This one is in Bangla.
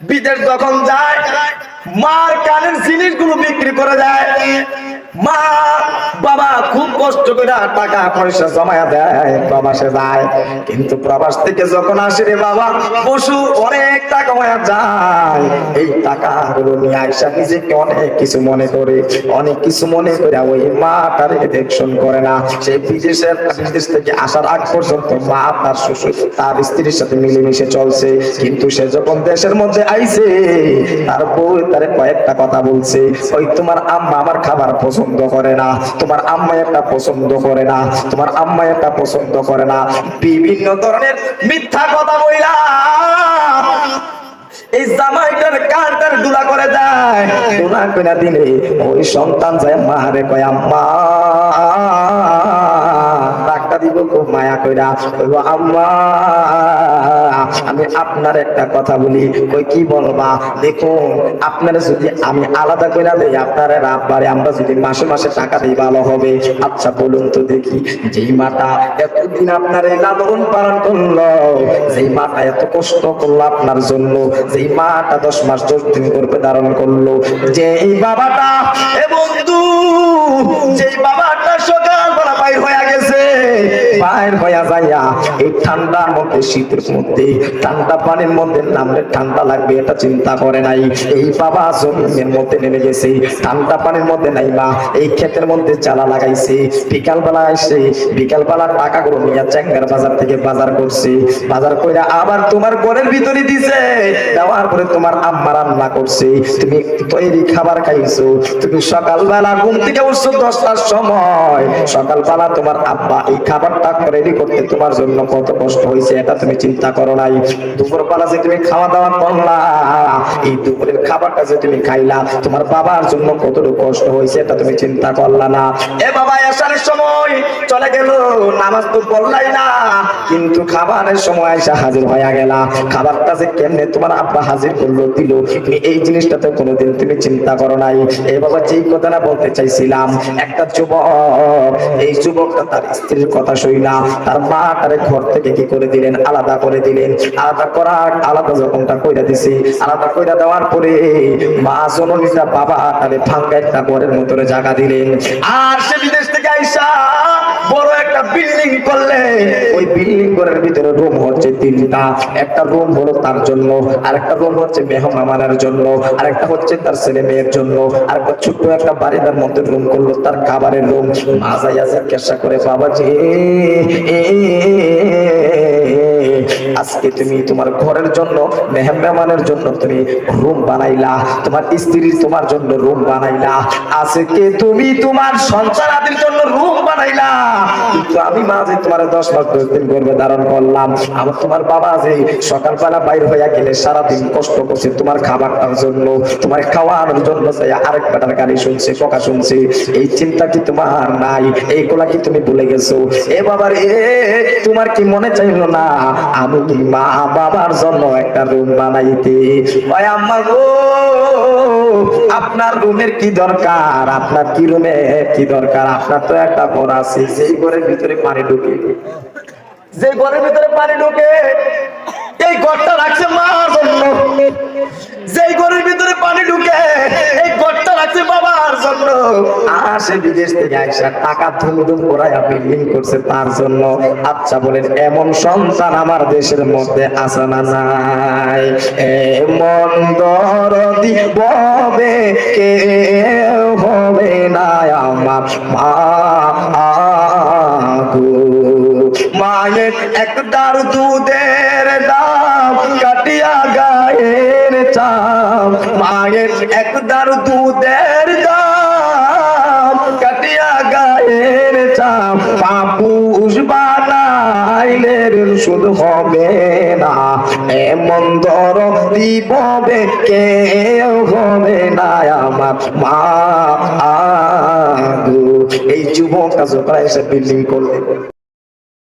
বিদেশ যখন যায় মার কানের জিনিসগুলো বিক্রি করে দেয়। মা বাবা খুব কষ্ট করে টাকা পয়সা জমায়া দেয়, প্রবাসে যায়। কিন্তু প্রবাস থেকে যখন আসে রে বাবা, পশু অনেক টাকা হয়ে যায়। এই টাকাগুলো নিয়ে আইসা নিজেকে অনেক কিছু মনে করে, অনেক কিছু মনে করে ওই মা তার দেখশন করে না। সে বিদেশ থেকে আসার আগ পর্যন্ত মা তার শ্বশুর তার স্ত্রীর সাথে মিলেমিশে চলছে। কিন্তু সে যখন দেশের মধ্যে আইছে, তার বউ তারে কয়েকটা কথা বলছে, ওই তোমার আম্মা আমার খাবার পছন্দ করে না, তোমার আম্মা এটা পছন্দ করে না, তোমার আম্মা এটা পছন্দ করে না, বিভিন্ন ধরনের মিথ্যা কথা বইলা এই জামাইটার কানটার দুলা করে দেয়। দুলা করে দিলে ওই সন্তান যায় মারে কয় আম্মা, ডাক্তার দিব খুব মায়া কইরা, কইব আম্মা আমি আপনার একটা কথা বলি। কই কি বলবা? দেখুন আপনারা যদি আমি আলাদা কইরা দেই, আপনারা রাববারে আমরা যদি মাসে মাসে টাকা দেই ভালো হবে। আচ্ছা বলুন তো দেখি, যেই মাটা এতদিন আপনার এই লালন পালন করলো, যেই মাটা এত কষ্ট করলো আপনার জন্য, যেই মাটা 10 মাস 10 দিন গর্ভে ধারণ করলো, যেই বাবাটা এ বন্ধু, যেই বাবাটা সকালবেলা বাইর হয়ে গেছে, বাইর হয়ে যাইয়া এই ঠান্ডার মধ্যে শীতের মধ্যে ঠান্ডা পানির মধ্যে নামলে ঠান্ডা লাগবে এটা চিন্তা করে নাই। এই বাবা জমিনের মধ্যে নেমে গেছে, ঠান্ডা পানির মধ্যে নাই মা এই ক্ষেতের মধ্যে জ্বালা লাগাইছে। বিকালবেলা এসে বিকালবেলা টাকাগুলো নিয়ে চ্যাংগার বাজার থেকে বাজার করছে, বাজার কইরা আবার তোমার ঘরের ভিতরে দিছে, দেওয়ার পরে তোমার আম্মা রান্না করছে, তুমি তৈরি খাবার খাইছো। তুমি সকালবেলা ঘুম থেকে উঠছো 10টার সময়, সকালবেলা তোমার আব্বা এই খাবারটা রেডি করতে তোমার জন্য কত কষ্ট হয়েছে এটা তুমি চিন্তা করো নাই। দুপুরবেলা যে তুমি খাওয়া দাওয়া করলা, এই দুপুরের খাবারটা যে তুমি খাইলা, তোমার বাবার জন্য কতটুকু কষ্ট হয়েছে এটা তুমি চিন্তা করলা না। এ বাবা আসার সময় চলে গেল, নামাজ তো পড়লাই না, কিন্তু খাবারের সময় এসে হাজির হয়ে গেলা। খাবারটা যে কেমনে তোমার আব্বা হাজির করলো দিল, তুমি এই জিনিসটা তো কোনোদিন তুমি চিন্তা করো নাই। এই বাবা যেই কথাটা বলতে চাইছিলাম, একটা যুবক, এই যুবকটা তার স্ত্রীর কথা শুইনা তার মা তারে ঘর থেকে কি করে দিলেন, আলাদা করে দিলেন। আলাদা যখনটা কইরা দিছি, আলাদা কইরা দেওয়ার পরে মা জননীটা বাবা তারে ভাঙ্গা একটা ঘরের মধ্যে জায়গা দিলেন। আর সে বিদেশ থেকে আইসা বড় একটা বিল্ডিং করলে, ওই বিল্ডিং ঘরের ভিতরে রুম হচ্ছে 3টা। একটা রুম হলো তার জন্য, আরেকটা রুম হচ্ছে মেহমানের জন্য, আরেকটা হচ্ছে তার ছেলে মেয়ের জন্য, আর একটা ছোট্ট একটা বাড়িটার মধ্যে রুম করলো তার খাবারের রুম। মা যাইয়া জিজ্ঞাসা করে, বাবাজি আজকে তুমি তোমার ঘরের জন্য মেহমানের জন্য তুমি রুম বানাইলা, তোমার স্ত্রী তোমার জন্য রুম বানাইলা, আজকে তুমি তোমার সন্তানাদের জন্য রুম বানাইলা, কিন্তু আমি মা যে তোমার 10 মাস 10 দিন গর্ভে ধারণ করলাম, আমার তোমার বাবা যে সকালবেলা বাইর হইয়া গেলে সারাদিন কষ্ট করছে তোমার খাবারটার জন্য, তোমার খাওয়ানোর জন্য, আরেক বেটার গাড়ি শুনছে, কথা শুনছে, এই চিন্তা কি তোমার নাই? এইগুলা কি তুমি ভুলে গেছো? এ বাবা রে, তোমার কি মনে চাইলো না আমি কি মা বাবার জন্য একটা রুম বানাইতে? ওই আম্মা গো, আপনার রুমের কি দরকার? আপনার কি রুমের কি দরকার? আপনার তো একটা ঘর আছে, যেই ঘরের ভিতরে পানি ঢুকে, যে ঘরের ভিতরে পানি ঢুকে, এই ঘরটা রাখছে মার জন্য। যেই ঘরের ভিতরে পানি ঢুকে, এই ঘরটা রাখছে বাবার জন্য। আর সে বিদেশ থেকে আইসা টাকা ধুমধুম করাইয়া বিল্ডিং করছে তার জন্য। আচ্ছা বলেন, এমন সন্তান আমার দেশের মধ্যে আছে না নাই? এমন দরদি ববে কে হবে না আমার মা গো। মায়ের একটার দুধের দাম কাটিয়া গায়ের চাম, মায়ের একটার দুধের দাম কাটিয়া গায়ের চাম, পাপুষ বানাইলে শুধু হবে না, এমন দরদি ববে কেউ হবে না আমার মা গো। এই যুবকটা যখন এসে বিল্ডিং করলে